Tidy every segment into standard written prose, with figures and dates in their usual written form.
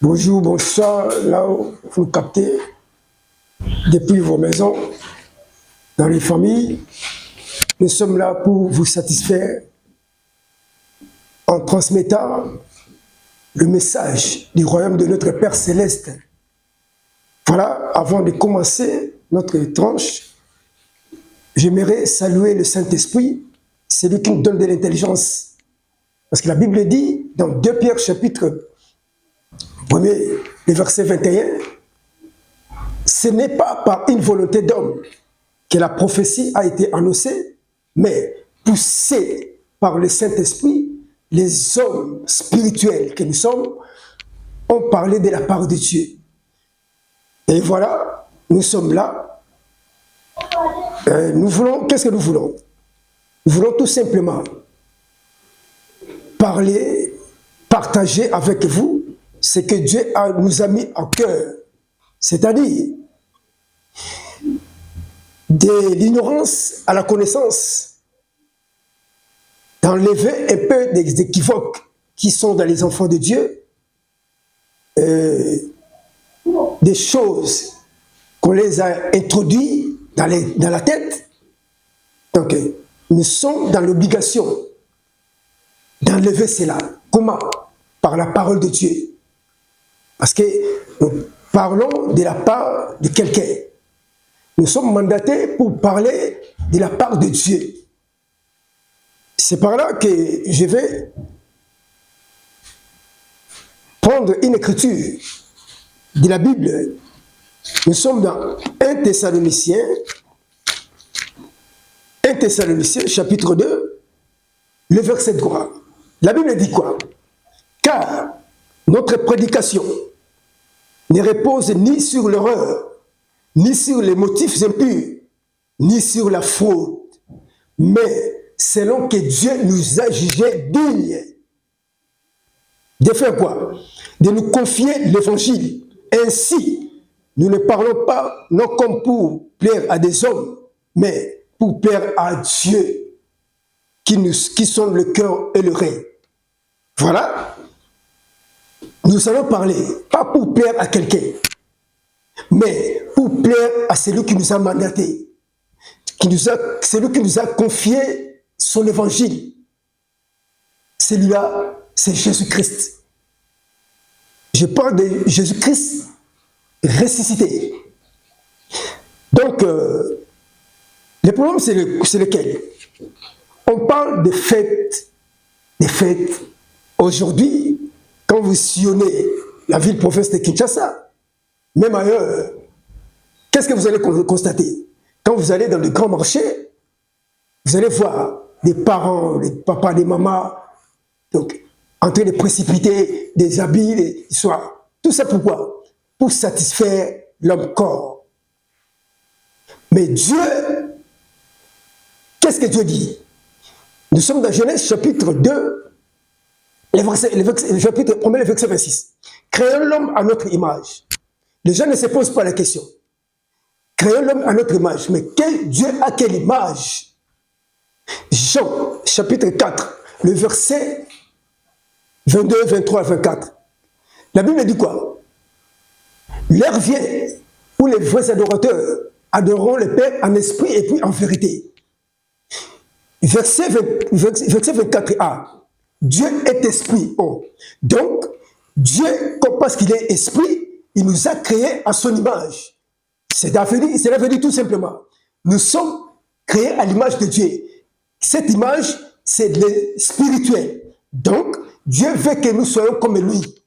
Bonjour, bonsoir, là où vous nous captez, depuis vos maisons, dans les familles. Nous sommes là pour vous satisfaire en transmettant le message du royaume de notre Père Céleste. Voilà, avant de commencer notre tranche, j'aimerais saluer le Saint-Esprit, celui qui nous donne de l'intelligence. Parce que la Bible dit, dans 2 Pierre chapitre 1er, le verset 21, ce n'est pas par une volonté d'homme que la prophétie a été annoncée, mais poussée par le Saint-Esprit, les hommes spirituels que nous sommes ont parlé de la part de Dieu. Et voilà, nous sommes là. Nous voulons, qu'est-ce que nous voulons? Nous voulons tout simplement parler, partager avec vous ce que Dieu nous a mis en cœur, c'est-à-dire de l'ignorance à la connaissance, d'enlever un peu des équivoques qui sont dans les enfants de Dieu, des choses qu'on les a introduites dans la tête. Donc, nous sommes dans l'obligation d'enlever cela. Comment? Par la parole de Dieu. Parce que nous parlons de la part de quelqu'un. Nous sommes mandatés pour parler de la part de Dieu. C'est par là que je vais prendre une écriture de la Bible. Nous sommes dans 1 Thessaloniciens chapitre 2, le verset 3. La Bible dit quoi? Car notre prédication ne repose ni sur l'erreur, ni sur les motifs impurs, ni sur la fraude, mais selon que Dieu nous a jugés dignes de faire quoi? De nous confier l'évangile. Ainsi, nous ne parlons pas non comme pour plaire à des hommes, mais pour plaire à Dieu, qui sonde le cœur et le rein. Voilà. Nous allons parler, pas pour plaire à quelqu'un, mais pour plaire à celui qui nous a mandaté, celui qui nous a confié son évangile. Celui-là, c'est Jésus-Christ. Je parle de Jésus-Christ ressuscité. Donc, le problème, c'est lequel? On parle de fêtes. Des fêtes. Aujourd'hui, quand vous sillonnez la ville province de Kinshasa, même ailleurs, qu'est-ce que vous allez constater? Quand vous allez dans le grand marché, vous allez voir des parents, des papas, des mamans, donc, en train de précipiter des habits, des histoires. Tout ça pourquoi? Pour satisfaire l'homme corps. Mais Dieu, qu'est-ce que Dieu dit? Nous sommes dans Genèse chapitre 2, le chapitre 1, le verset 26. Créons l'homme à notre image. Les gens ne se posent pas la question. Créons l'homme à notre image. Mais Dieu a quelle image? Jean chapitre 4, le verset 22, 23, 24. La Bible dit quoi? L'heure vient où les vrais adorateurs adoreront le Père en esprit et puis en vérité. Verset 24a. Dieu est esprit. Oh. Donc, Dieu, parce qu'il est esprit, il nous a créés à son image. Cela veut dire tout simplement, nous sommes créés à l'image de Dieu. Cette image, c'est le spirituel. Donc, Dieu veut que nous soyons comme lui.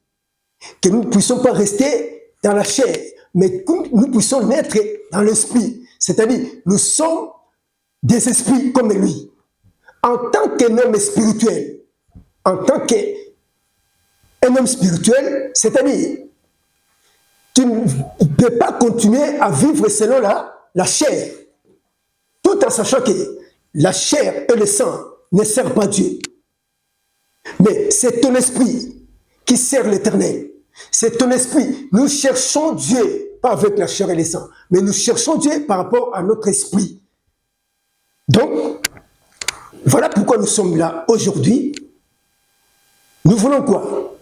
Que nous ne puissions pas rester dans la chair, mais que nous puissions naître dans l'esprit. C'est-à-dire, nous sommes des esprits comme lui. En tant qu'un homme spirituel, c'est-à-dire, tu ne peux pas continuer à vivre selon la chair, tout en sachant que la chair et le sang ne servent pas Dieu. Mais c'est ton esprit qui sert l'Éternel. C'est ton esprit. Nous cherchons Dieu, pas avec la chair et le sang, mais nous cherchons Dieu par rapport à notre esprit. Donc, voilà pourquoi nous sommes là aujourd'hui. Nous voulons quoi?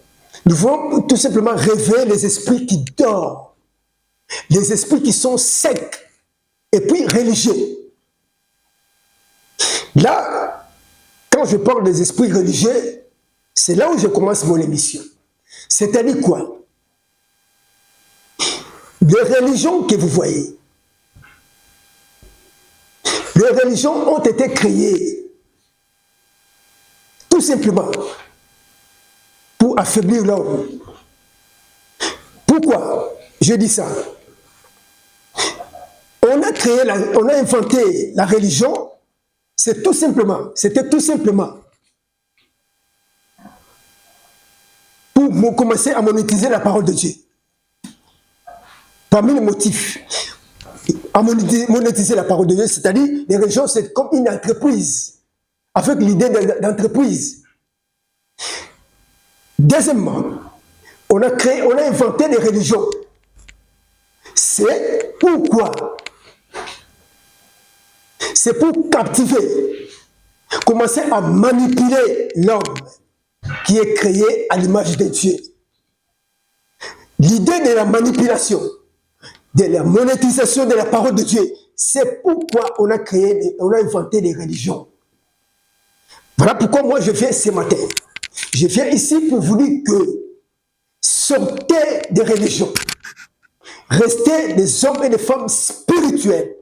Nous voulons tout simplement réveiller les esprits qui dorment, les esprits qui sont secs et puis religieux. Là, quand je parle des esprits religieux, c'est là où je commence mon émission. C'est-à-dire quoi? Les religions que vous voyez, les religions ont été créées tout simplement pour affaiblir l'homme. Pourquoi je dis ça? On a inventé la religion, c'était tout simplement pour commencer à monétiser la parole de Dieu. Parmi les motifs à monétiser la parole de Dieu, c'est-à-dire les religions, c'est comme une entreprise, avec l'idée d'entreprise. Deuxièmement, on a inventé des religions. C'est pourquoi? C'est pour captiver, commencer à manipuler l'homme qui est créé à l'image de Dieu. L'idée de la manipulation, de la monétisation de la parole de Dieu, c'est pourquoi on a inventé des religions. Voilà pourquoi moi je viens ce matin. Je viens ici pour vous dire que sortez des religions. Restez des hommes et des femmes spirituels.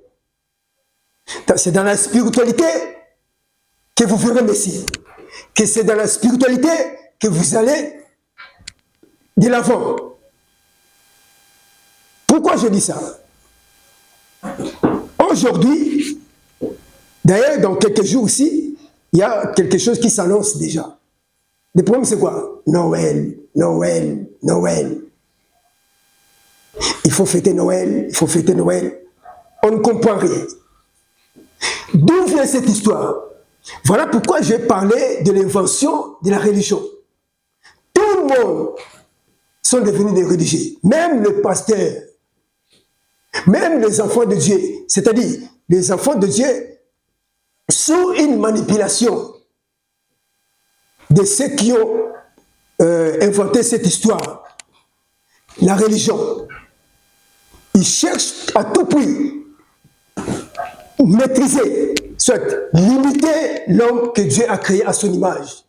C'est dans la spiritualité que vous verrez Messie. Que c'est dans la spiritualité que vous allez de l'avant. Pourquoi je dis ça? Aujourd'hui, d'ailleurs dans quelques jours aussi, il y a quelque chose qui s'annonce déjà. Le problème c'est quoi? Noël, Noël, Noël. Il faut fêter Noël, il faut fêter Noël. On ne comprend rien. D'où vient cette histoire? Voilà pourquoi j'ai parlé de l'invention de la religion. Tout le monde sont devenus des religieux, même les pasteurs, même les enfants de Dieu, c'est-à-dire les enfants de Dieu sous une manipulation de ceux qui ont inventé cette histoire, la religion. Ils cherchent à tout prix maîtriser, soit limiter l'homme que Dieu a créé à son image.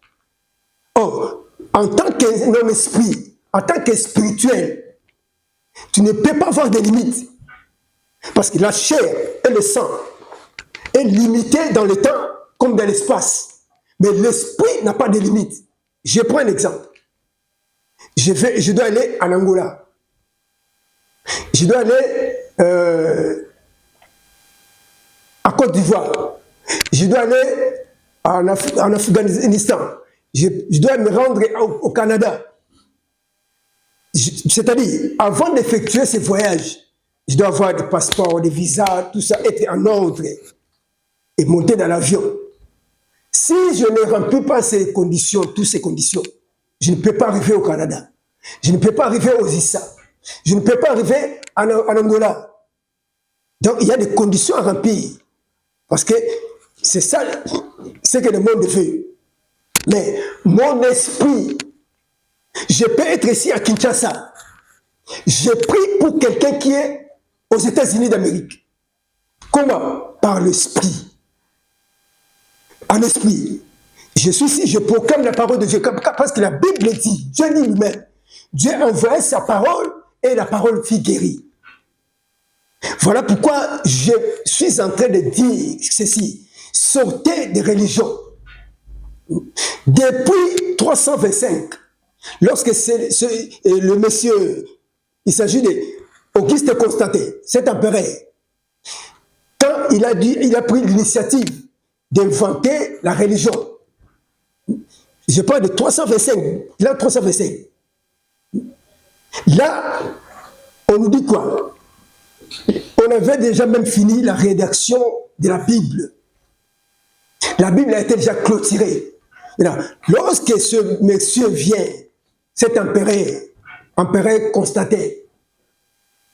Or, en tant qu'homme esprit, en tant que spirituel, tu ne peux pas avoir de limites. Parce que la chair et le sang est limité dans le temps comme dans l'espace. Mais l'esprit n'a pas de limites. Je prends un exemple. Je dois aller en Angola. Je dois aller à Côte d'Ivoire. Je dois aller en Afghanistan. Je dois me rendre au Canada. C'est-à-dire, avant d'effectuer ces voyages, je dois avoir des passeports, des visas, tout ça, être en ordre et monter dans l'avion. Si je ne remplis pas ces conditions, toutes ces conditions, je ne peux pas arriver au Canada. Je ne peux pas arriver aux ISA. Je ne peux pas arriver en Angola. Donc, il y a des conditions à remplir. Parce que c'est ça ce que le monde veut. Mais mon esprit, je peux être ici à Kinshasa. Je prie pour quelqu'un qui est aux États-Unis d'Amérique. Comment? Par l'esprit. En esprit. Je suis ici, je proclame la parole de Dieu. Parce que la Bible dit, Dieu dit lui-même, Dieu envoie sa parole et la parole fit guérir. Voilà pourquoi je suis en train de dire ceci. Sortez des religions. Depuis 325, lorsque le monsieur, il s'agit d'Auguste Constantin, cet empereur, quand il a pris l'initiative d'inventer la religion, je parle de 325, l'an 325. Là, on nous dit quoi? On avait déjà même fini la rédaction de la Bible. La Bible a été déjà clôturée. Maintenant, lorsque ce monsieur vient, cet empereur Constantin,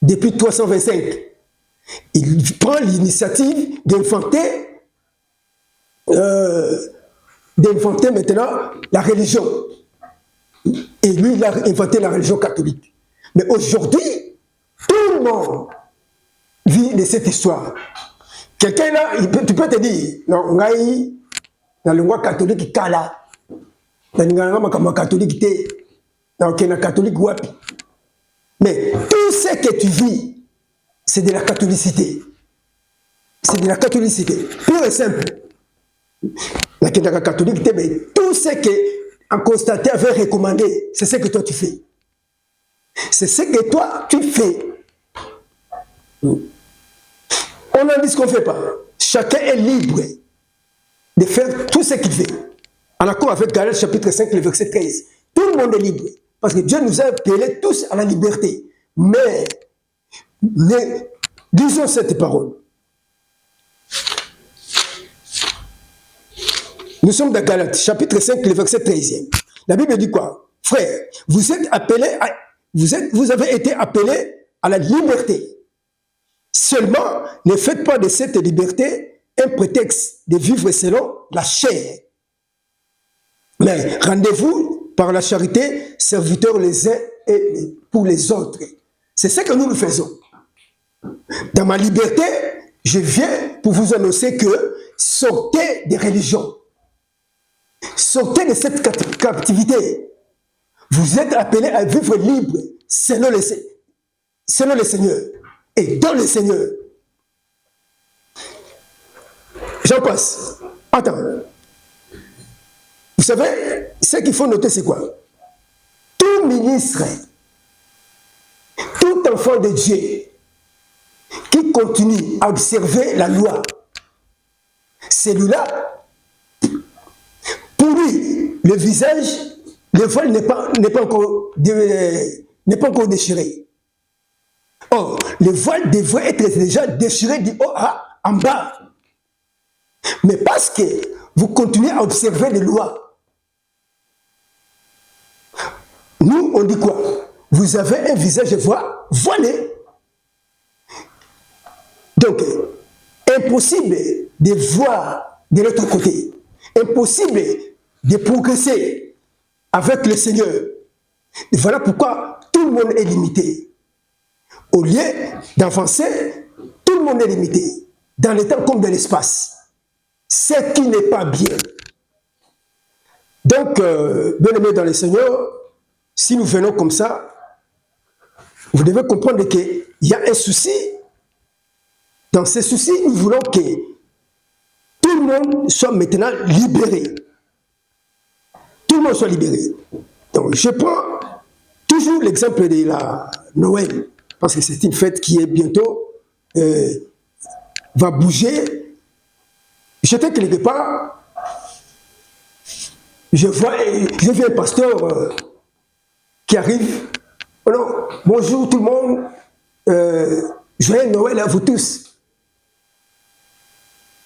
depuis 325, il prend l'initiative d'inventer maintenant la religion. Et lui, il a inventé la religion catholique. Mais aujourd'hui, tout le monde vit de cette histoire. Quelqu'un là, tu peux te dire, non, dans le loi catholique, il est là. Dans le loi catholique, il est dans le catholique, wapi. Mais tout ce que tu vis, c'est de la catholicité. C'est de la catholicité, pure et simple. La catholique, mais tout ce qu'un constaté avait recommandé, c'est ce que toi tu fais. C'est ce que toi tu fais. On n'en dit ce qu'on ne fait pas. Chacun est libre de faire tout ce qu'il fait. En accord avec Galates chapitre 5, le verset 13. Tout le monde est libre. Parce que Dieu nous a appelés tous à la liberté. Mais, disons cette parole. Nous sommes dans Galates chapitre 5, le verset 13. La Bible dit quoi? Frère, vous êtes appelés, vous avez été appelés à la liberté. Seulement, ne faites pas de cette liberté un prétexte de vivre selon la chair. Mais rendez-vous par la charité, serviteurs les uns et pour les autres. C'est ce que nous faisons. Dans ma liberté, je viens pour vous annoncer que sortez des religions. Sortez de cette captivité. Vous êtes appelés à vivre libre selon le Seigneur et dans le Seigneur. J'en passe. Attends. Vous savez, ce qu'il faut noter, c'est quoi? Tout ministre, tout enfant de Dieu qui continue à observer la loi, celui-là, pour lui, le visage, le voile n'est pas encore déchiré. Or, le voile devrait être déjà déchiré du haut en bas. Mais parce que vous continuez à observer les lois, nous, on dit quoi? Vous avez un visage voilé. Donc, impossible de voir de l'autre côté. Impossible de progresser avec le Seigneur. Et voilà pourquoi tout le monde est limité. Au lieu d'avancer, tout le monde est limité. Dans le temps comme dans l'espace. Ce qui n'est pas bien. Donc, bien-aimés dans le Seigneur, si nous venons comme ça, vous devez comprendre qu'il y a un souci. Dans ce souci, nous voulons que tout le monde soit maintenant libéré. Tout le monde soit libéré. Donc, je prends toujours l'exemple de la Noël, parce que c'est une fête qui est bientôt, va bouger. J'étais quelque part, je vois un pasteur qui arrive. Oh non, bonjour tout le monde, joyeux Noël à vous tous.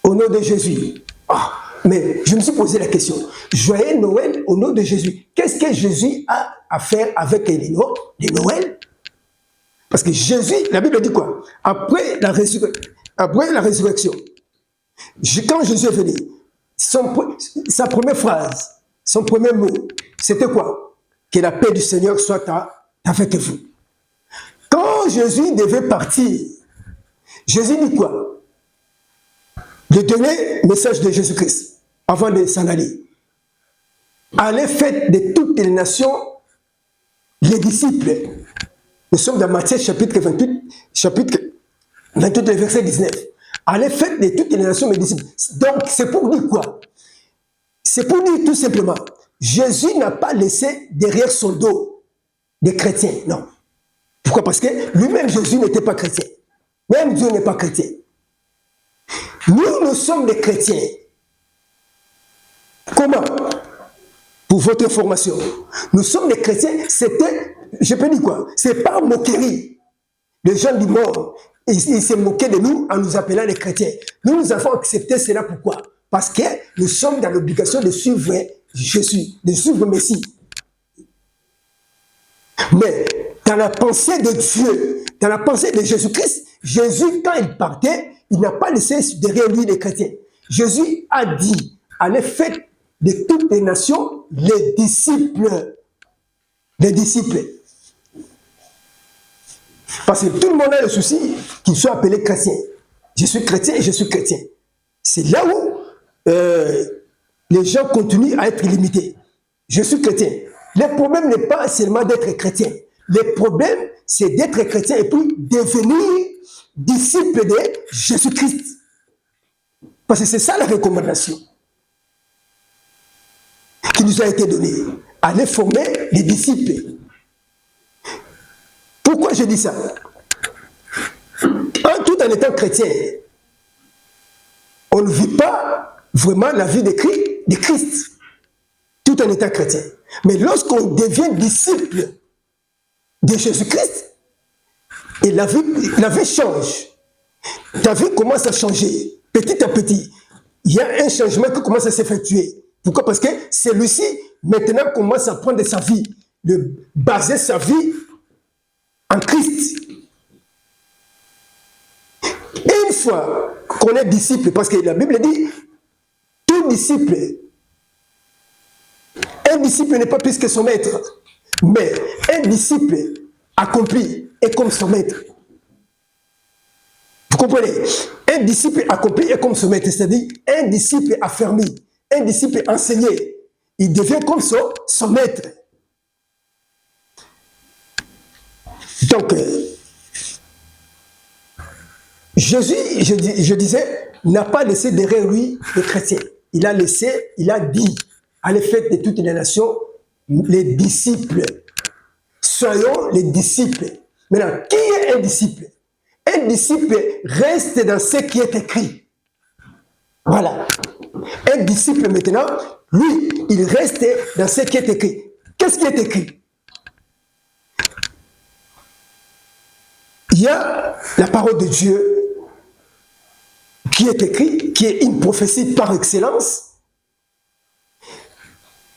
Au nom de Jésus. Ah, mais je me suis posé la question. Joyeux Noël au nom de Jésus. Qu'est-ce que Jésus a à faire avec les Noël? Parce que Jésus, la Bible dit quoi? Après la résurrection, quand Jésus est venu, sa première phrase, son premier mot, c'était quoi? Que la paix du Seigneur soit avec vous. Quand Jésus devait partir, Jésus dit quoi? Le dernier message de Jésus-Christ, avant de s'en aller. Allez, faites de toutes les nations les disciples. Nous sommes dans Matthieu chapitre 28, le verset 19. Allez, faites de toutes les nations mes disciples. Donc, c'est pour dire quoi? C'est pour dire tout simplement, Jésus n'a pas laissé derrière son dos des chrétiens, non. Pourquoi? Parce que lui-même, Jésus n'était pas chrétien. Même Dieu n'est pas chrétien. Nous sommes des chrétiens. Comment? Pour votre information. Nous sommes des chrétiens, je peux dire quoi? C'est pas moquerie. Les gens du monde, ils se moquaient de nous en nous appelant les chrétiens. Nous avons accepté cela, pourquoi? Parce que nous sommes dans l'obligation de suivre Jésus, de suivre le Messie. Mais dans la pensée de Dieu, dans la pensée de Jésus-Christ, Jésus, quand il partait, il n'a pas laissé derrière lui les chrétiens. Jésus a dit, allez, faites de toutes les nations les disciples. des disciples. Parce que tout le monde a le souci qu'ils soient appelés chrétiens. Je suis chrétien et je suis chrétien. C'est là où les gens continuent à être limités. Je suis chrétien. Le problème n'est pas seulement d'être chrétien. Le problème, c'est d'être chrétien et puis devenir disciple de Jésus-Christ. Parce que c'est ça la recommandation qui nous a été donnée. Aller former les disciples. Pourquoi je dis ça? Tout en étant chrétien, on ne vit pas vraiment la vie de Christ, tout en étant chrétien. Mais lorsqu'on devient disciple de Jésus-Christ, et la vie change. Ta vie commence à changer, petit à petit. Il y a un changement qui commence à s'effectuer. Pourquoi? Parce que celui-ci, maintenant, commence à prendre sa vie, de baser sa vie en Christ. Et une fois qu'on est disciple, parce que la Bible dit, tout disciple, un disciple n'est pas plus que son maître, mais un disciple accompli est comme son maître. Vous comprenez? Un disciple accompli est comme son maître, c'est-à-dire un disciple affermi, un disciple enseigné, il devient comme son maître. Donc, Jésus, je disais, n'a pas laissé derrière lui les chrétiens. Il a dit à l'effet de toutes les nations, les disciples. Soyons les disciples. Maintenant, qui est un disciple? Un disciple reste dans ce qui est écrit. Voilà. Un disciple maintenant, lui, il reste dans ce qui est écrit. Qu'est-ce qui est écrit? Il y a la parole de Dieu qui est écrite, qui est une prophétie par excellence.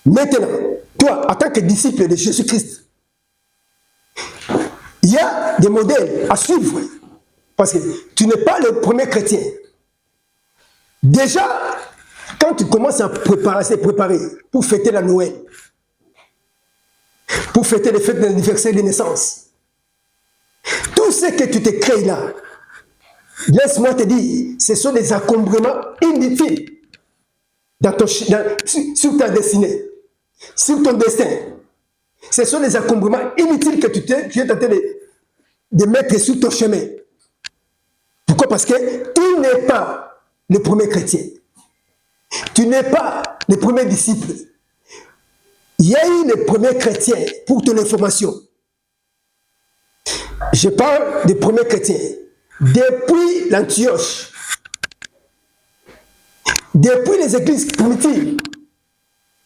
Maintenant, toi, en tant que disciple de Jésus-Christ, il y a des modèles à suivre. Parce que tu n'es pas le premier chrétien. Déjà, quand tu commences à se préparer pour fêter la Noël, pour fêter les fêtes d'anniversaire de naissance, tout ce que tu te crées là, laisse-moi te dire, ce sont des encombrements inutiles sur ta destinée, sur ton destin. Ce sont des encombrements inutiles que tu es tenté de mettre sur ton chemin. Pourquoi? Parce que tu n'es pas le premier chrétien. Tu n'es pas le premier disciple. Il y a eu le premier chrétien, pour ton information. Je parle des premiers chrétiens. Depuis l'Antioche, depuis les églises primitives,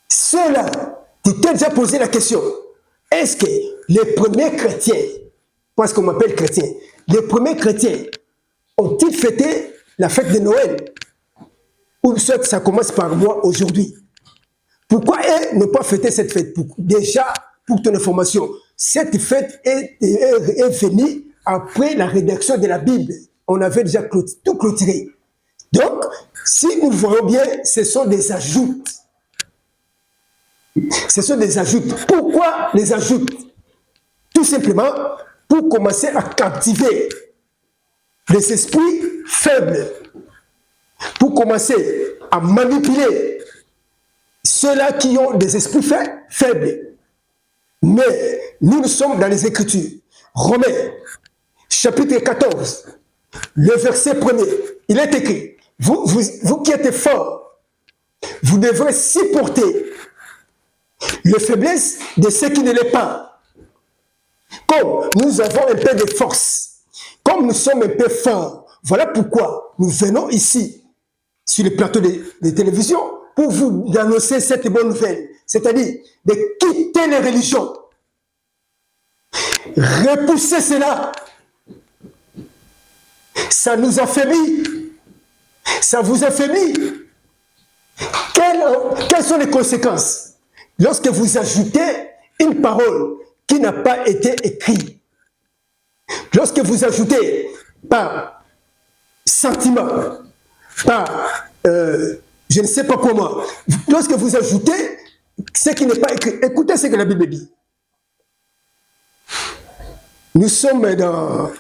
ceux-là, tu t'es déjà posé la question, est-ce que les premiers chrétiens, parce qu'on m'appelle chrétien, les premiers chrétiens ont-ils fêté la fête de Noël? Ou soit ça commence par moi aujourd'hui? Pourquoi ne pas fêter cette fête? Déjà, pour ton information, cette fête est venue après la rédaction de la Bible. On avait déjà tout clôturé. Donc, si nous voyons bien, ce sont des ajouts. Ce sont des ajouts. Pourquoi les ajouts? Tout simplement pour commencer à captiver les esprits faibles, pour commencer à manipuler ceux-là qui ont des esprits faibles. Mais nous sommes dans les Écritures. Romains, chapitre 14, le verset 1er, il est écrit, vous qui êtes forts, vous devrez supporter les faiblesses de ceux qui ne l'est pas. Comme nous avons un peu de force, comme nous sommes un peu forts, voilà pourquoi nous venons ici, sur le plateau de télévision, pour vous annoncer cette bonne nouvelle, c'est-à-dire de quitter les religions, repousser cela. Ça nous affaiblit, ça vous affaiblit. Quelles sont les conséquences lorsque vous ajoutez une parole qui n'a pas été écrite? Lorsque vous ajoutez par sentiment, par je ne sais pas comment, lorsque vous ajoutez ce qui n'est pas écrit, écoutez ce que la Bible dit. Nous sommes dans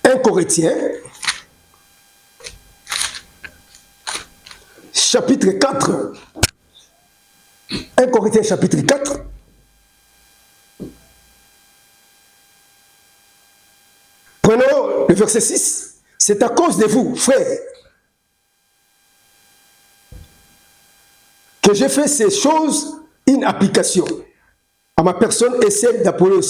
1 Corinthiens, chapitre 4. 1 Corinthiens, chapitre 4. Prenons le verset 6. C'est à cause de vous, frères, que j'ai fait ces choses in application à ma personne et celle d'Apollos,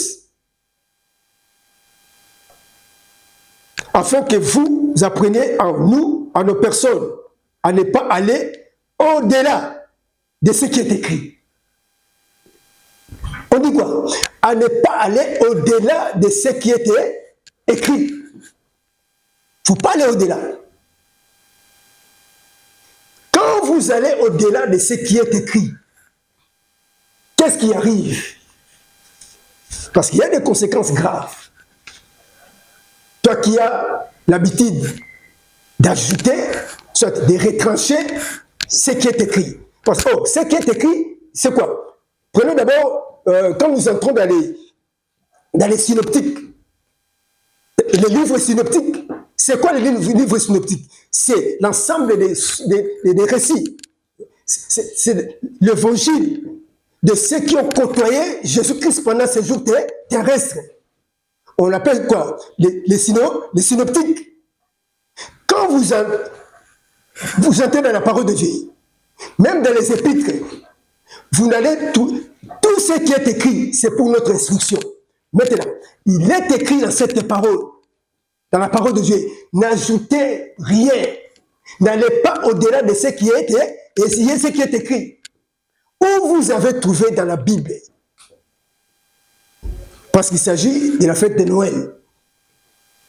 afin que vous appreniez en nous, en nos personnes, à ne pas aller au-delà de ce qui est écrit. On dit quoi? À ne pas aller au-delà de ce qui était écrit. Il ne faut pas aller au-delà. Quand vous allez au-delà de ce qui est écrit, qu'est-ce qui arrive? Parce qu'il y a des conséquences graves. Toi qui as l'habitude d'ajouter, soit de retrancher ce qui est écrit. Parce que ce qui est écrit, c'est quoi? Prenons d'abord, quand nous entrons dans les synoptiques, les livres synoptiques, c'est quoi les livres synoptiques? C'est l'ensemble des récits. C'est l'évangile de ceux qui ont côtoyé Jésus-Christ pendant ces jours terrestres. On appelle quoi? Les synoptiques. Quand vous entrez dans la parole de Dieu, même dans les épîtres, vous n'allez tout ce qui est écrit, c'est pour notre instruction. Maintenant, il est écrit dans cette parole, dans la parole de Dieu, n'ajoutez rien, n'allez pas au-delà de ce qui est et essayez ce qui est écrit. Où vous avez trouvé dans la Bible? Parce qu'il s'agit de la fête de Noël.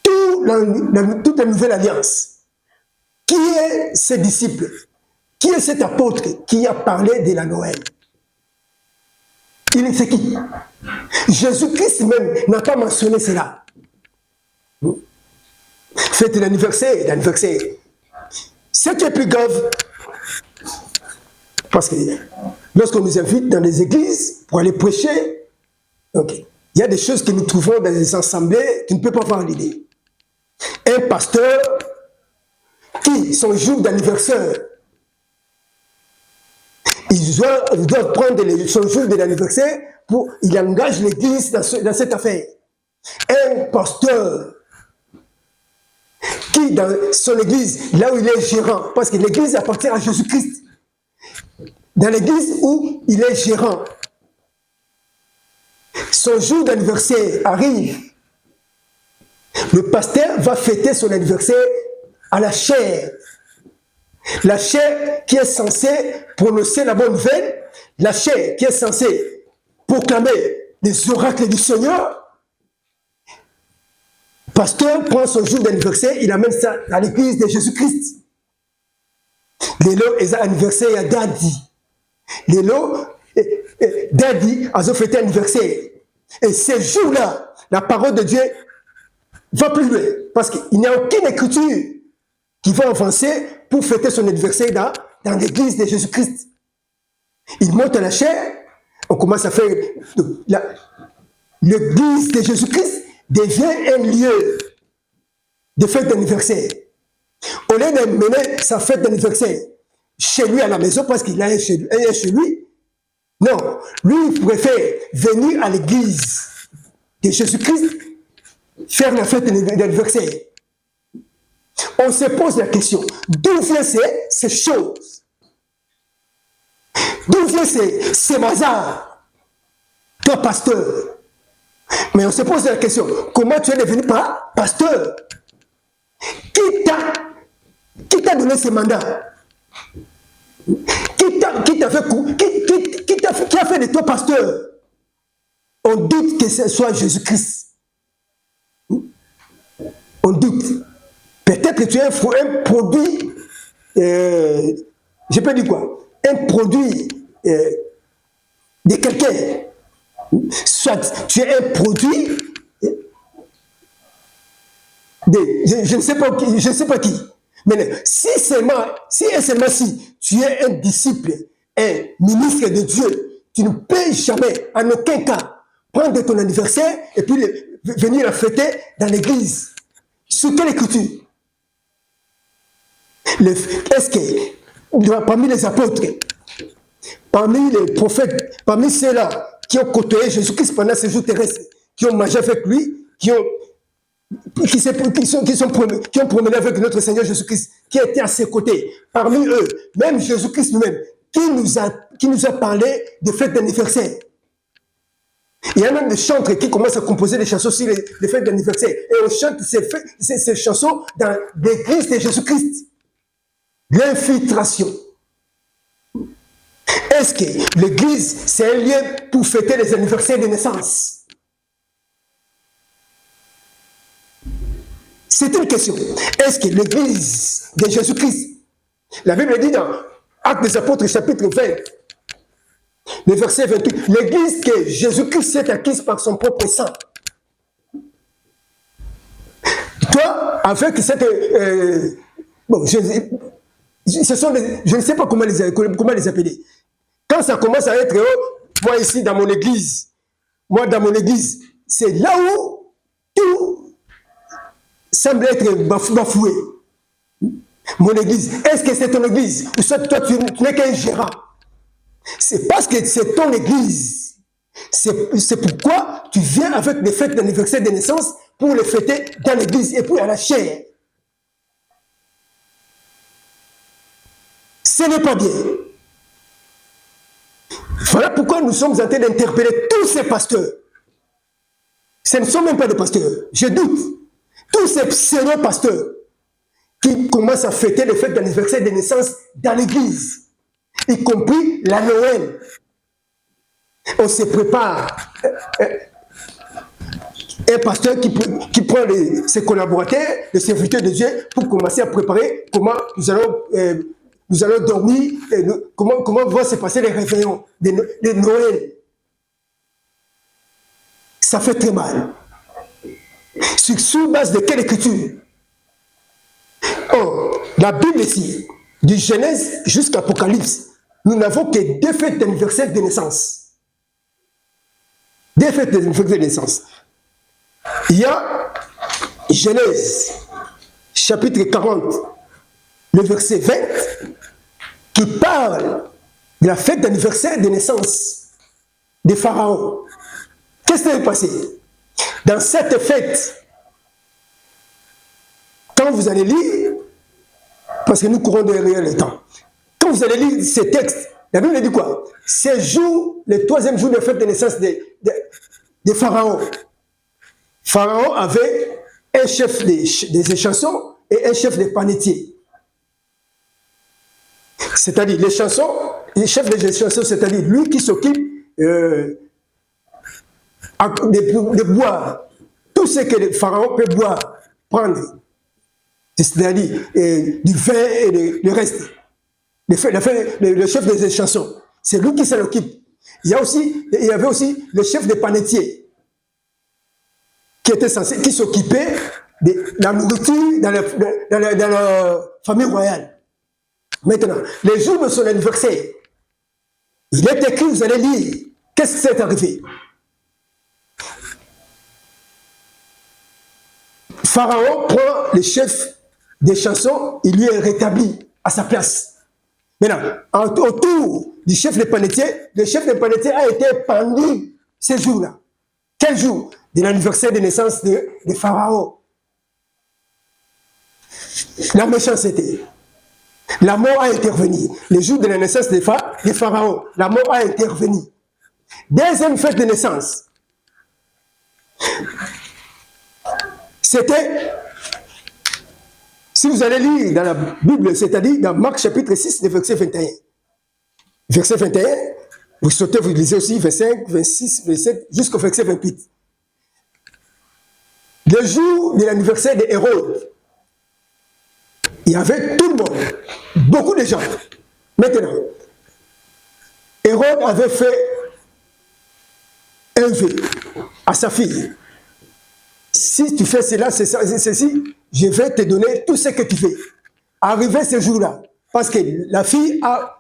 Toute la nouvelle alliance. Qui est ce disciple? Qui est cet apôtre qui a parlé de la Noël? C'est qui? Jésus-Christ même n'a pas mentionné cela. Fête l'anniversaire. Ce qui est plus grave, parce que lorsqu'on nous invite dans les églises pour aller prêcher, il y a des choses que nous trouvons dans les assemblées qui ne peuvent pas valider. Un pasteur qui, son jour d'anniversaire, il doit prendre son jour de l'anniversaire pour il engage l'église dans cette affaire. Un pasteur qui, dans son église, là où il est gérant, parce que l'église appartient à Jésus-Christ, dans l'église où il est gérant, son jour d'anniversaire arrive, le pasteur va fêter son anniversaire à la chair. La chair qui est censée prononcer la bonne nouvelle, la chair qui est censée proclamer les oracles du Seigneur. Le pasteur prend son jour d'anniversaire, il amène ça à l'église de Jésus-Christ. Lélo est anniversaire à Dadi. Lélo, Dadi a fêté anniversaire. Et ces jours-là, la parole de Dieu va plus loin. Parce qu'il n'y a aucune écriture qui va avancer pour fêter son anniversaire dans l'église de Jésus-Christ. Il monte à la chair, on commence à faire... L'église de Jésus-Christ devient un lieu de fête d'anniversaire. Au lieu de mener sa fête d'anniversaire chez lui à la maison, parce qu'il est chez lui, non, lui, il préfère venir à l'église de Jésus-Christ, faire la fête d'anniversaire. On se pose la question, d'où viennent ces choses? D'où viennent ces hasards? Toi, pasteur. Mais on se pose la question, comment tu es devenu pasteur? Qui t'a donné ce mandat? Qui a fait de toi pasteur? On doute que ce soit Jésus-Christ. On doute. Peut-être que tu es un produit, je peux dire quoi? Un produit de quelqu'un. Soit tu es un produit je ne sais pas qui. Mais si et seulement si tu es un disciple, un ministre de Dieu, tu ne peux jamais, en aucun cas, prendre ton anniversaire et puis venir la fêter dans l'église. Sur quelle écriture? Est-ce que parmi les apôtres, parmi les prophètes, parmi ceux-là qui ont côtoyé Jésus-Christ pendant ces jours terrestres, qui ont mangé avec lui, qui ont promené avec notre Seigneur Jésus-Christ, qui étaient à ses côtés, parmi eux, même Jésus-Christ lui-même, qui nous a parlé de fêtes d'anniversaire. Il y a même des chantres qui commencent à composer des chansons sur les fêtes d'anniversaire. Et on chante ces chansons dans l'église de Jésus-Christ. L'infiltration. Est-ce que l'église, c'est un lieu pour fêter les anniversaires de naissance? C'est une question. Est-ce que l'église de Jésus-Christ, la Bible dit dans Actes des Apôtres, chapitre 20, le verset 28, l'église que Jésus-Christ s'est acquise par son propre sang. Toi, avec cette... bon, je ne sais pas comment les appeler. Quand ça commence à être moi ici dans mon église, c'est là où tout semble être bafoué. Mon église, est-ce que c'est ton église? Ou soit toi tu n'es qu'un gérant? C'est parce que c'est ton église. C'est pourquoi tu viens avec des fêtes d'anniversaire de naissance pour les fêter dans l'église et puis à la chair. Ce n'est pas bien. Voilà pourquoi nous sommes en train d'interpeller tous ces pasteurs. Ce ne sont même pas des pasteurs, je doute. Tous ces pseudo-pasteurs qui commencent à fêter les fêtes d'anniversaire de naissance dans l'église, y compris la Noël. On se prépare. Un pasteur qui prend ses collaborateurs, les serviteurs de Dieu, pour commencer à préparer comment nous allons dormir, et comment vont se passer les réveillons de Noël. Ça fait très mal. Sur base de quelle écriture? Or, la Bible ici, du Genèse jusqu'à Apocalypse, nous n'avons que 2 fêtes d'anniversaire de naissance. 2 fêtes d'anniversaire de naissance. Il y a Genèse, chapitre 40, le verset 20, qui parle de la fête d'anniversaire de naissance de Pharaon. Qu'est-ce qui s'est passé? Dans cette fête, quand vous allez lire, parce que nous courons derrière le temps, quand vous allez lire ces textes, la Bible dit quoi? C'est le 3e jour de la fête de naissance de Pharaon. Pharaon avait un chef des échansons et un chef des panetiers. C'est-à-dire les chefs des échansons, c'est-à-dire lui qui s'occupe de boire tout ce que le Pharaon peut boire, prendre. C'est-à-dire du vin et le reste. Le chef des échansons, c'est lui qui s'en occupe. Il y avait aussi le chef des panetiers qui s'occupait de la nourriture dans la famille royale. Maintenant, les jours de son anniversaire, il est écrit, vous allez lire, qu'est-ce qui s'est arrivé? Pharaon prend le chef des chansons, il lui est rétabli à sa place. Maintenant, autour du chef des panetiers, le chef des panetiers a été pendu ces jours-là. Quel jour? De l'anniversaire de naissance de Pharaon. La méchanceté. La mort a intervenu. Le jour de la naissance de Pharaon, la mort a intervenu. Deuxième fête de naissance. C'était, si vous allez lire dans la Bible, c'est-à-dire dans Marc chapitre 6, verset 21. Verset 21, vous sautez, vous lisez aussi 25, 26, 27, jusqu'au verset 28. Le jour de l'anniversaire de Hérode, il y avait tout le monde, beaucoup de gens. Maintenant, Hérode avait fait un vœu à sa fille. Si tu fais cela, ceci, je vais te donner tout ce que tu fais. Arrivé ce jour-là, parce que la fille a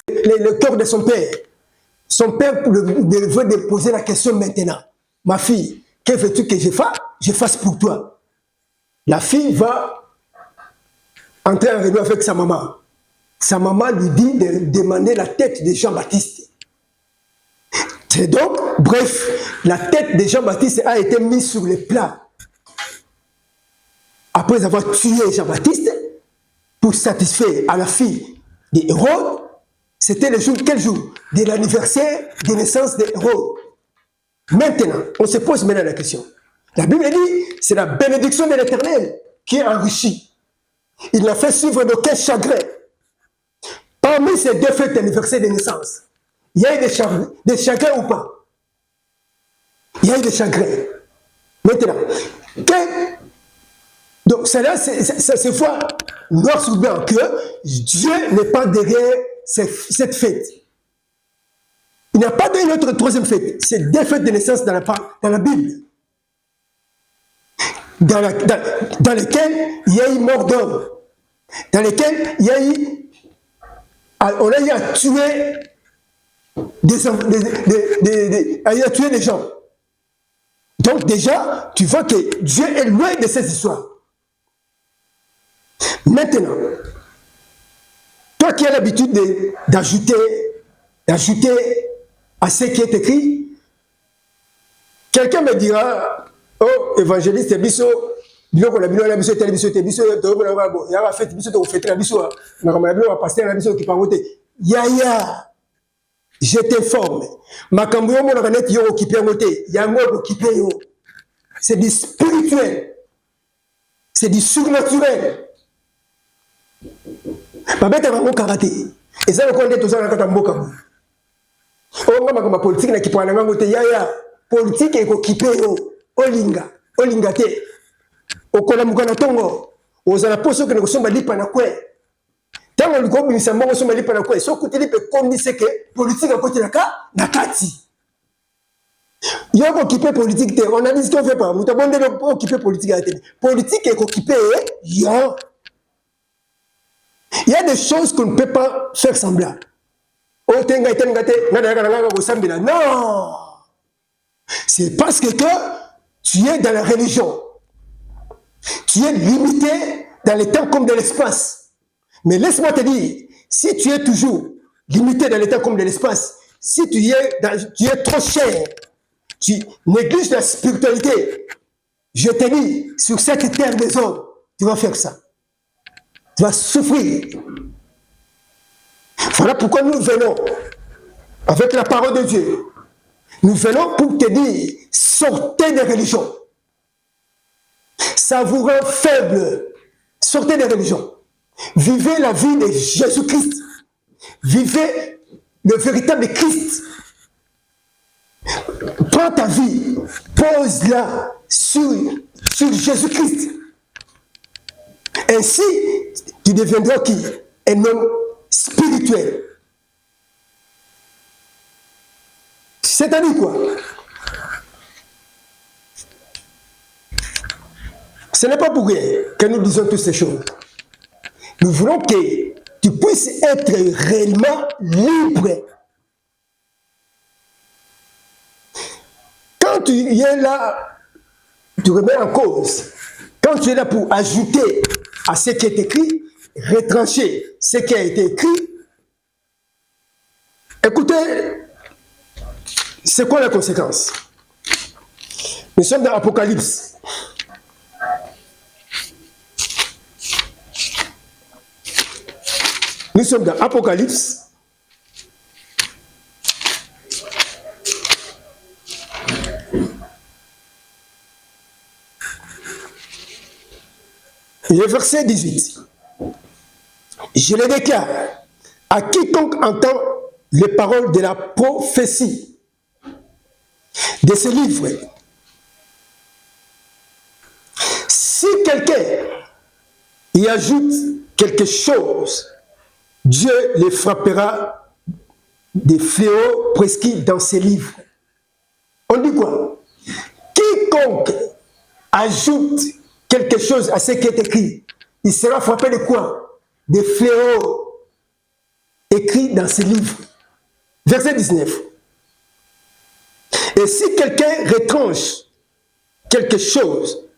le cœur de son père. son père devait déposer la question maintenant. Ma fille, que veux-tu que je fasse pour toi? La fille va entrer en réunion avec sa maman. Sa maman lui dit de demander la tête de Jean-Baptiste. C'est donc, bref, la tête de Jean-Baptiste a été mise sur le plat. Après avoir tué Jean-Baptiste, pour satisfaire à la fille d'Hérode, c'était le jour, quel jour? De l'anniversaire de naissance d'Hérode. Maintenant, on se pose maintenant la question. La Bible dit, c'est la bénédiction de l'Éternel qui enrichit. Il n'a fait suivre d'aucun chagrin. Parmi ces deux fêtes d'anniversaire de naissance, il y a eu des chagrins ou pas? Il y a eu des chagrins. Maintenant, donc cela, ça se voit noir sur blanc que Dieu n'est pas derrière cette fête. Il n'y a pas d'une autre troisième fête. C'est deux fêtes de naissance dans la Bible. Dans lesquelles il y a eu mort d'homme. Dans lesquelles il y a eu... On a eu à tuer des gens. Donc déjà, tu vois que Dieu est loin de ces histoires. Maintenant, toi qui as l'habitude d'ajouter à ce qui est écrit, quelqu'un me dira, oh, évangéliste, biso, biloko na bino na biso tele biso te biso to bona babo ya ba fête biso to fêter biso na kama bino ba pasteur na biso ki pangote ya je t'informe makambo yo mona kaneti yo okipe ngote yango okipe yo, c'est du spirituel, c'est du surnaturel. Babeta bango karaté et ça le compte tout ça na kata mboka o ngama kama politique na kipwana ngote ya politique ekokipe yo olinga te okola mukana tongo ozala poso ke ngosomba lipa na kwe tango likobi misamba ngosomba lipa na kwe so kutili pe komisi ke politique akoti na kati yoko occupé politique te on a dit ce qu'on fait pas mutabonde occupé politique à te politique est occupé yo. Il y a des choses qu'on ne peut pas faire semblant. Oh tenga non, c'est parce que tu es dans la religion. Tu es limité dans le temps comme dans l'espace. Mais laisse-moi te dire, si tu es toujours limité dans le temps comme dans l'espace, si tu es trop cher, tu négliges la spiritualité, je te dis, sur cette terre des hommes, tu vas faire ça. Tu vas souffrir. Voilà pourquoi nous venons avec la parole de Dieu. Nous venons pour te dire, sortez des religions. Ça vous rend faible. Sortez des religions. Vivez la vie de Jésus-Christ. Vivez le véritable Christ. Prends ta vie, pose-la sur Jésus-Christ. Ainsi, tu deviendras qui? Un homme spirituel. C'est-à-dire quoi? Ce n'est pas pour rien que nous disons toutes ces choses. Nous voulons que tu puisses être réellement libre. Quand tu es là, tu remets en cause. Quand tu es là pour ajouter à ce qui est écrit, retrancher ce qui a été écrit, écoutez, c'est quoi la conséquence? Nous sommes dans l'Apocalypse. Nous sommes dans Apocalypse. Le verset 18. Je le déclare à quiconque entend les paroles de la prophétie de ce livre. Si quelqu'un y ajoute quelque chose, Dieu les frappera des fléaux prescrits dans ces livres. On dit quoi? Quiconque ajoute quelque chose à ce qui est écrit, il sera frappé de quoi? Des fléaux écrits dans ces livres. Verset 19. Et si quelqu'un retranche quelque chose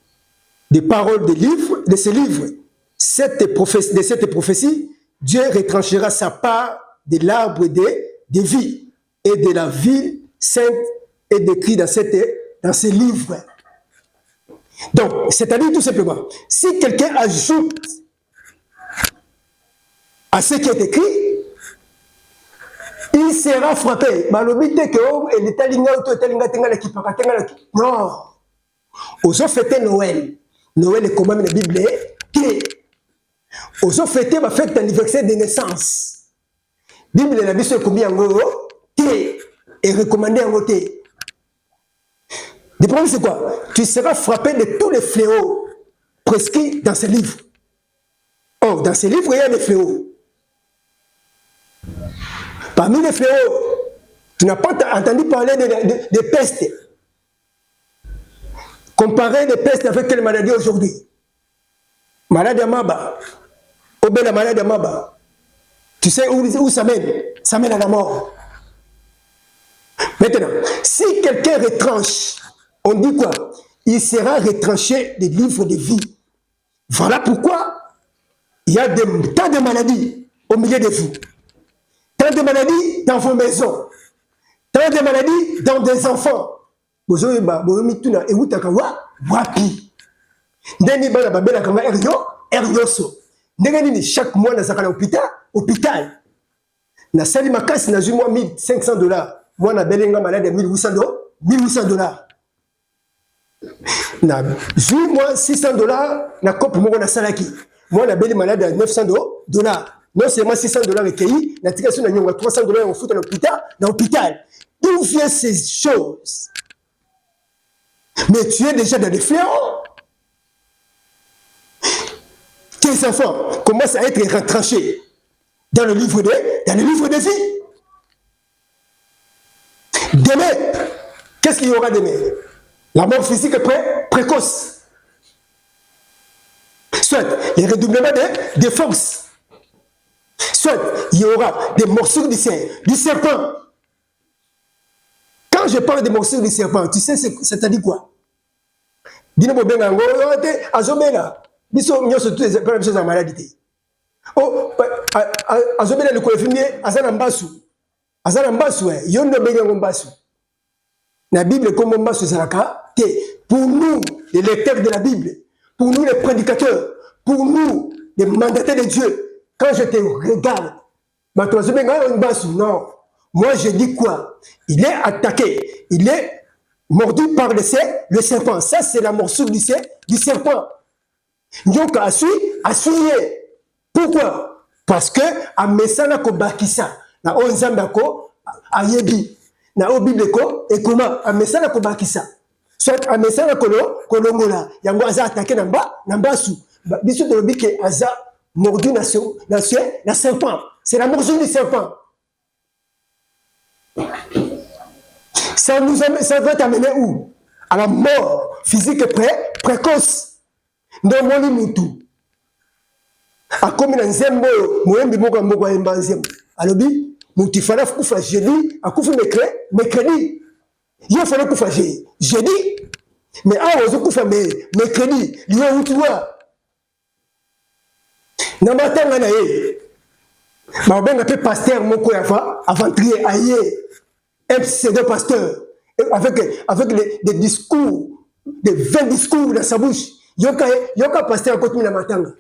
des paroles des livres, de ces livres, de cette prophétie, Dieu retranchera sa part de l'arbre de vie et de la ville sainte est décrit dans ces livres. Donc, c'est-à-dire tout simplement, si quelqu'un ajoute à ce qui est écrit, il sera frappé. Non. Aux autres fêter Noël. Noël est quand même la Bible. Aux autres fêter ma fête d'anniversaire de naissance. Bible la Bible est combien en gros et recommandé en côté. Le problème c'est quoi? Tu seras frappé de tous les fléaux prescrits dans ces livres. Or, dans ces livres, il y a des fléaux. Parmi les fléaux, tu n'as pas entendu parler de peste. Comparer les pestes avec quelle maladie aujourd'hui? Maladie à Maba. Ou bien la maladie à Maba. Tu sais où ça mène? Ça mène à la mort. Maintenant, si quelqu'un retranche, on dit quoi? Il sera retranché des livres de vie. Voilà pourquoi il y a tant de maladies au milieu de vous. Tant de maladies dans vos maisons. Tant de maladies dans des enfants. Chaque mois, dans l'hôpital. Na sali makasi na moi $1,500. Moi na belenga malade de $1,800. Na moi $600 na cop moko na salaki. Moi na beli malade à $900. Non seulement $600 recueillis, na tikasi na nyonga $300 on fout à l'hôpital. D'où viennent ces choses? Mais tu es déjà dans des fléaux. Tes enfants commencent à être retranchés dans le livre de vie. Demain, qu'est-ce qu'il y aura demain? La mort physique précoce. Soit les redoublements de force. Soit il y aura des morsures du serpent. Quand je parle de morsures du serpent, tu sais c'est-à-dire quoi? Dis-nous bien, azomena. Dis-nous bien surtout les choses en maladie. Oh, azomena le confirmier, azana mbasu. Azana mbasu, yondo benga mbasu. La Bible comme mbasu zalaka, pour nous, les lecteurs de la Bible, pour nous les prédicateurs, pour nous les mandataires de Dieu, quand je te regarde, non. Moi je dis quoi? Il est attaqué, il est mordu par le serpent. Ça c'est la morsure du serpent. Donc à suivre. Pourquoi? Parce que à mesana ko bakisa na onzamba ko ayebi na obible ko et comment à mesana ko bakisa soit à mesana ko longola yango aza attaqué na mbasu biso de lobike aza mordu na serpent. C'est la morsure du serpent. Ça va t'amener où? À la mort physique précoce. Dans mon mutu. A comme na nzembo moyembi moko emba nzembo. Alobi mutu fala kufa jeudi, akufa mercredi. Il fallait kufa jeudi. Mais awo zo kufa mercredi, liyo utwa. Na matanga na ye. Ma benga pe pasteur moko yafa aventurier aye. Un pseudo-pasteur, avec des discours, des 20 discours dans sa bouche. Yoka pasteur à côté de la matanga.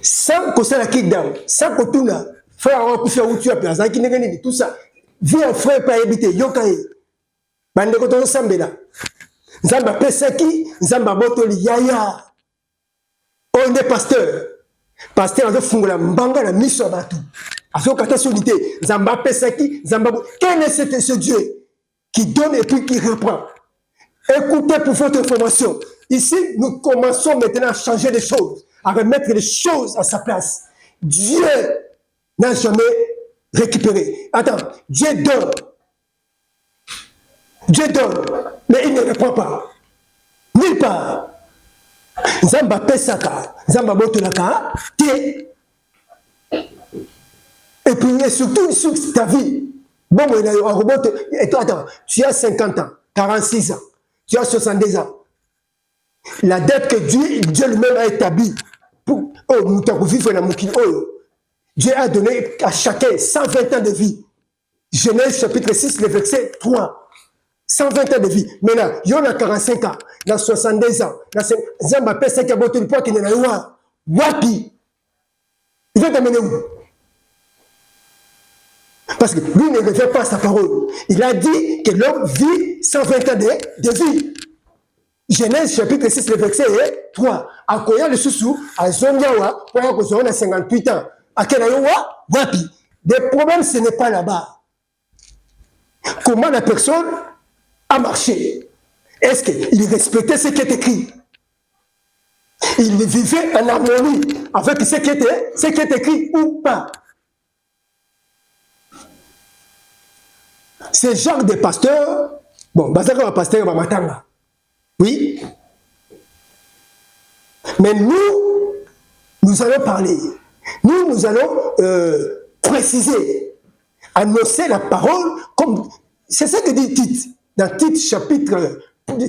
Sans que ça la kick down, sans que tout là, frère, on peut faire où tu as placé, qui n'est pas tout ça. Viens, frère, pas éviter, yoka e. Bande de koto sambela. Zamba pesaki, zamba botoli yaya. On est pasteur. Pasteur, on a fungula mbanga la mission à batou. Zamba Pesaki, Zamba. Quel est ce Dieu qui donne et puis qui reprend? Écoutez pour votre information. Ici, nous commençons maintenant à changer les choses, à remettre les choses à sa place. Dieu n'a jamais récupéré. Attends, Dieu donne. Dieu donne, mais il ne reprend pas. Nulle part. Zamba Pesaka, Zamba Botolaka, et puis surtout sur ta vie, Bon, et toi, attends, tu as 50 ans, 46 ans, tu as 70 ans. La dette que Dieu lui-même a établie pour Dieu a donné à chacun 120 ans de vie. Genèse chapitre 6, le verset 3. 120 ans de vie. Maintenant, il y en a 45 ans, il y a 72 ans, il y a 5 ans, il y a Wapi. Il va t'amener où? Parce que lui ne revient pas à sa parole. Il a dit que l'homme vit 120 ans de vie. Genèse chapitre 6, le verset 3. Akoya le sous à Zonyawa, pour qu'on a 58 ans. À Kenayowa, Wapi. Des problèmes, ce n'est pas là-bas. Comment la personne a marché? Est-ce qu'il respectait ce qui est écrit? Il vivait en harmonie avec ce qui est écrit ou pas? Ce genre de pasteur, bon, Bazaka pasteur Matanga. Oui. Mais nous allons parler. Nous allons préciser, annoncer la parole comme. C'est ça que dit Tite. Dans Tite, chapitre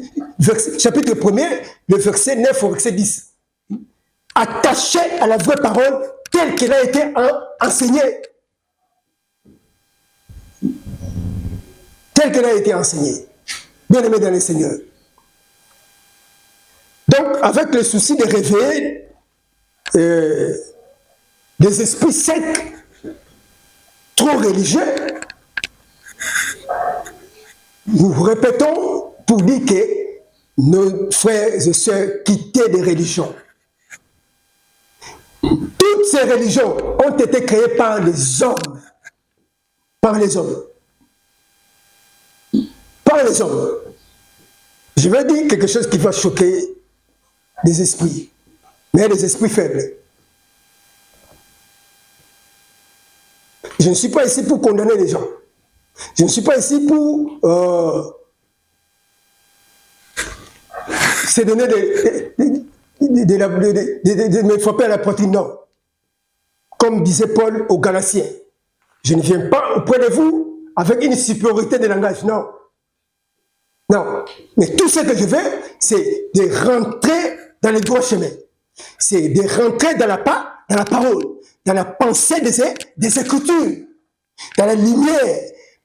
1er, le verset 9 au verset 10. Attaché à la vraie parole telle qu'elle a été enseignée. Telle qu'elle a été enseignée. Bien aimé dans le Seigneur. Donc, avec le souci de réveiller des esprits secs, trop religieux, nous répétons pour dire que nos frères et sœurs quittaient des religions. Toutes ces religions ont été créées par les hommes. Par les hommes. Par les hommes. Je vais dire quelque chose qui va choquer les esprits, mais les esprits faibles. Je ne suis pas ici pour condamner les gens. Je ne suis pas ici pour se donner de me frapper à la poitrine. Non. Comme disait Paul aux Galatiens, je ne viens pas auprès de vous avec une supériorité de langage. Non. Non. Mais tout ce que je veux, c'est de rentrer dans le droit chemin. C'est de rentrer dans la parole, dans la pensée des Écritures, dans la lumière,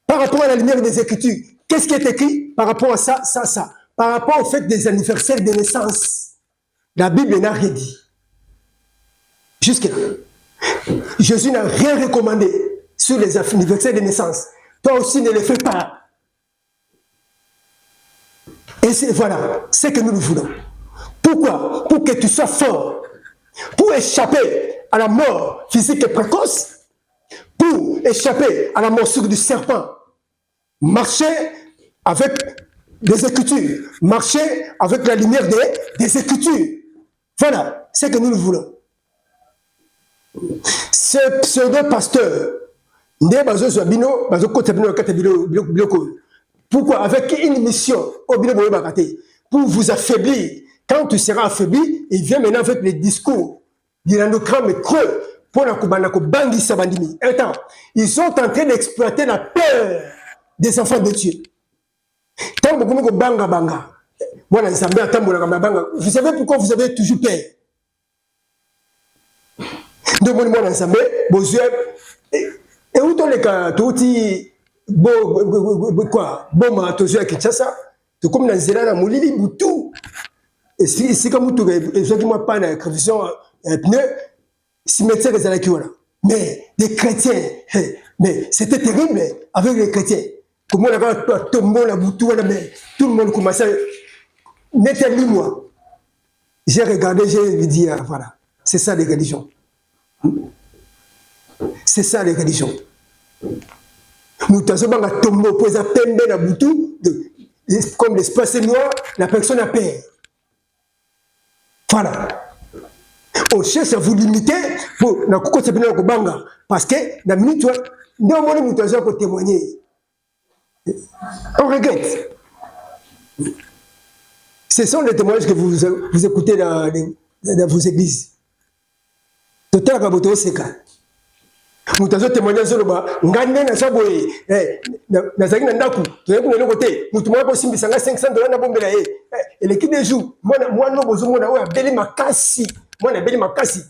par rapport à la lumière des Écritures. Qu'est-ce qui est écrit par rapport à ça? Par rapport au fait des anniversaires de naissance. La Bible n'a rien dit. Jusque-là. Jésus n'a rien recommandé sur les anniversaires de naissance. Toi aussi ne le fais pas. Et voilà, c'est que nous voulons. Pourquoi? Pour que tu sois fort. Pour échapper à la mort physique et précoce. Pour échapper à la morsure du serpent. Marcher avec des Écritures. Marcher avec la lumière des Écritures. Voilà, c'est que nous voulons. Ce pseudo-pasteur, pourquoi? Avec une mission, pour vous affaiblir. Quand tu seras affaibli, il vient maintenant avec les discours. Il y a un crâne creux pour la Bangui Sabandimi. Attends, ils sont en train d'exploiter la peur des enfants de Dieu. Tant que vous banga banga. Vous savez pourquoi vous avez toujours peur? Donc, moi, et où les cas, tout quoi, bon, ma tozo à Kinshasa, tout comme dans Zélana, Moulili, Boutou. Et si comme tout, et je dis moi pas la création, pneu, cimetière des Alakiwala. Mais des chrétiens, mais c'était terrible avec les chrétiens. Comment on a tombé la Boutou, mais tout le monde commençait, n'était ni moi. J'ai regardé, j'ai dit, voilà, c'est ça les religions. C'est ça les religions. Nous avons tombé au poids à peine la boutou, comme l'espace noir, la personne a peur. Voilà. On cherche à vous limiter pour la coucou de banga. Parce que la minute, nous avons témoigner. On regrette. Ce sont les témoignages que vous écoutez dans vos églises. Total Kaboto Seka. Nous avons témoigné sur le bas. Ngane na saboye. Na zaki na ndaku. Tu es pour le côté. Nous tomons pas simbi sanga $500 na bombe là. Et l'équipe des jours. Moi no bozo mona oya beli makasi. Moi na beli makasi.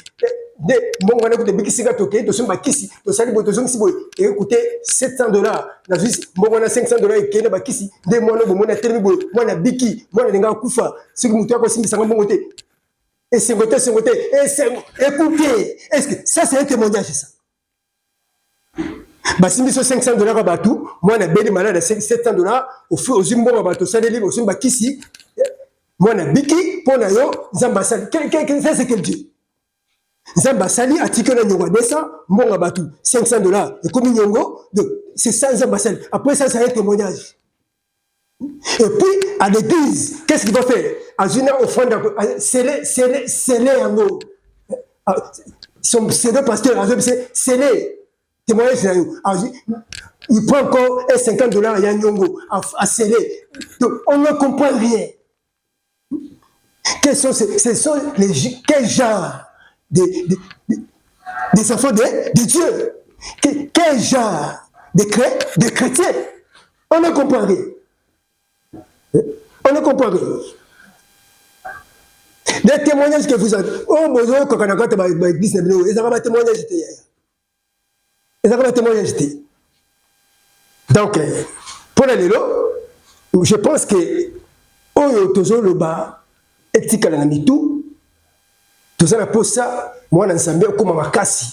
De mon wana ko de bikisi ga toke. To sumba kisi. To sali boto zongi siboye. Et écoutez $700. Na juste mon wana $500 et kene bakisi. De moi no bomona telemi boye. Moi na biki. Moi na denga kufa. Ce que mutu ko simbi sanga bon côté. Et c'est côté. Écoutez. Est-ce que ça c'est un témoignage ça? Basimbi so $500 à batou, moi na beli malade $700 au feu aux zimbo à batou, ça les livres au zimba kisi, moi na biki pour na yo zamba sali. Ça c'est quel Dieu? Zamba sali article na nyongo desa, mon à batou $500 et comme nyongo, c'est ça zamba sali. Après ça c'est un témoignage. Et puis à l'église, qu'est-ce qu'il va faire? Azuna offrande, c'est en haut. C'est le pasteur, c'est les témoignages. Il prend encore $50 à Yanyongo à sceller. Donc, on ne comprend rien. Quels sont quel genre des enfants de Dieu? Quel genre de chrétiens? On ne comprend rien. On ne comprend rien. Les témoignages que vous avez, oh, bonjour, quand on a quand on église, ils ont témoignage. Ils ont témoignage. Donc, pour les lots, je pense que, oh, toujours le bas, éthique à la mitou, tout ça, pour ça, moi, on s'en comme ma casse.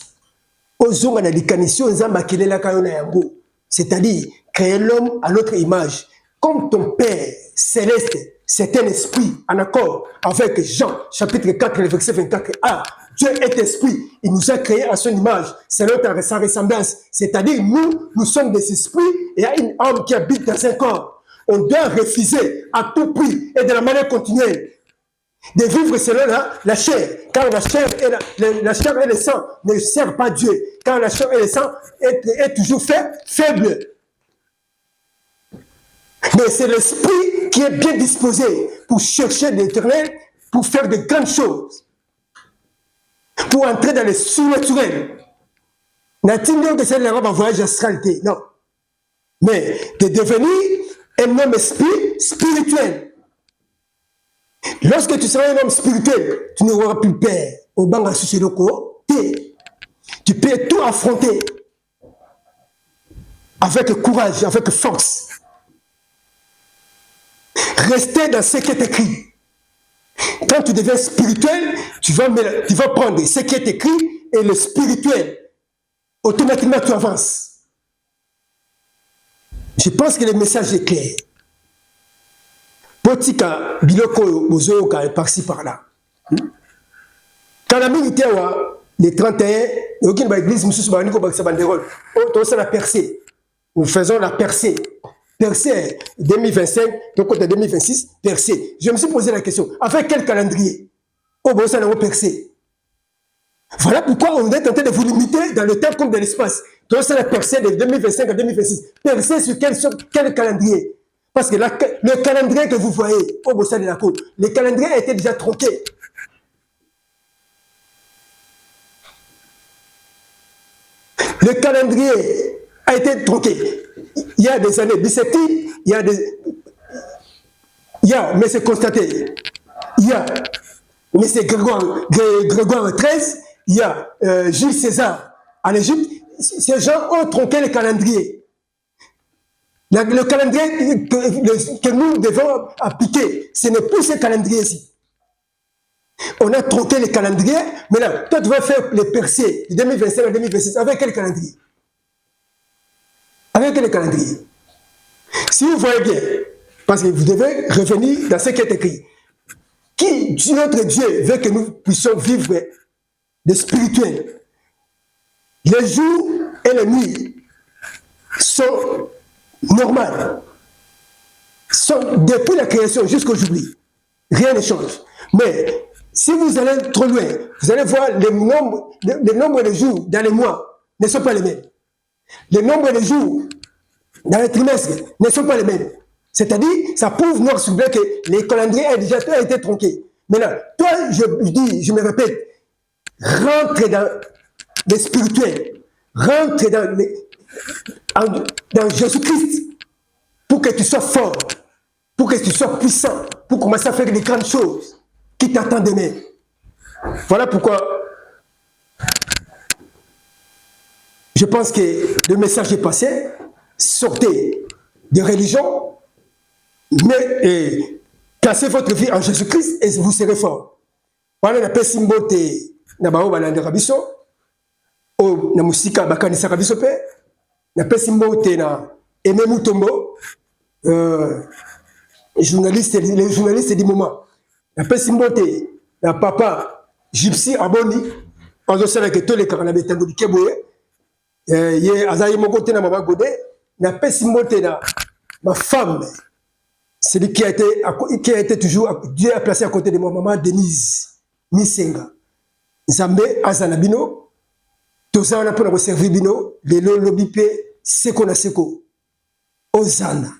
Aux hommes, on a des canitions, zamba qui est là, quand on a un beau. C'est-à-dire, créer l'homme à notre image. Comme ton Père céleste, c'est un esprit en accord avec Jean, chapitre 4, verset 24a. Dieu est esprit. Il nous a créés à son image, selon sa ressemblance. C'est-à-dire, nous sommes des esprits et il y a une âme qui habite dans un corps. On doit refuser à tout prix et de la manière continuelle de vivre selon la chair. Car la chair et le sang ne servent pas Dieu. Car la chair et le sang est toujours faible. Mais c'est l'esprit qui est bien disposé pour chercher l'éternel, pour faire de grandes choses, pour entrer dans le surnaturel. N'a-t-il que c'est un voyage astralité? Non. Mais de devenir un homme spirituel. Lorsque tu seras un homme spirituel, tu n'auras plus peur. Au banga susiloko, tu peux tout affronter avec courage, avec force. Restez dans ce qui est écrit. Quand tu deviens spirituel, tu vas prendre ce qui est écrit et le spirituel. Automatiquement, tu avances. Je pense que le message est clair. Potika, biloko, bozoka, par-ci, par-là. Quand la milité, les 31, il y a aucune église, nous faisons la percée. Percée 2025, donc côté 2026, percée. Je me suis posé la question, avec quel calendrier? Oh, bon, ça n'a pas percé. Voilà pourquoi on est tenté de vous limiter dans le temps comme dans l'espace. Donc, c'est la percée de 2025 à 2026. Percée sur quel calendrier? Parce que le calendrier que vous voyez, oh, bon, ça, le calendrier a été déjà tronqué. Le calendrier a été tronqué. Il y a des années bissectines, mais c'est constaté. Il y a M. Grégoire XIII, il y a Jules César en Égypte. Ces gens ont tronqué le calendrier. Le calendrier que nous devons appliquer, ce n'est plus ce calendrier-ci. On a tronqué le calendrier, mais là, toi tu vas faire les percées de 2025 à 2026. Avec quel calendrier? Avec quel calendrier? Si vous voyez bien, parce que vous devez revenir dans ce qui est écrit. Qui, notre Dieu, veut que nous puissions vivre de spirituel? Les jours et les nuits sont normaux. Depuis la création jusqu'à aujourd'hui. Rien ne change. Mais si vous allez trop loin, vous allez voir le nombre de jours dans les mois ne sont pas les mêmes. Le nombre de jours dans les trimestres ne sont pas les mêmes. C'est-à-dire, ça prouve noir sur blanc que les calendriers ont déjà été tronqués. Maintenant, toi, je me répète, rentre dans le spirituel. Rentre dans Jésus-Christ pour que tu sois fort, pour que tu sois puissant, pour commencer à faire les grandes choses qui t'attendent demain. Voilà pourquoi je pense que le message est passé. Sortez des religions, mais cassez votre vie en Jésus-Christ et vous serez fort. Voilà la paix symbole na bao balandera biso o na musika bakanisa biso pe na paix symbole na Aimé Mutombo les journalistes du moment. La paix symbole na papa Gypsy Aboni on sait que tous les carnavals betango bikeboye ye azayi moko te na mama Godé na paix symbole na ma femme. Celui qui a été toujours, Dieu a placé à côté de moi, maman Denise Misenga. Nzambe Azanabino, Tozana pour servir Bino, Lelo Lobipe, Seko na Seko, Ozana.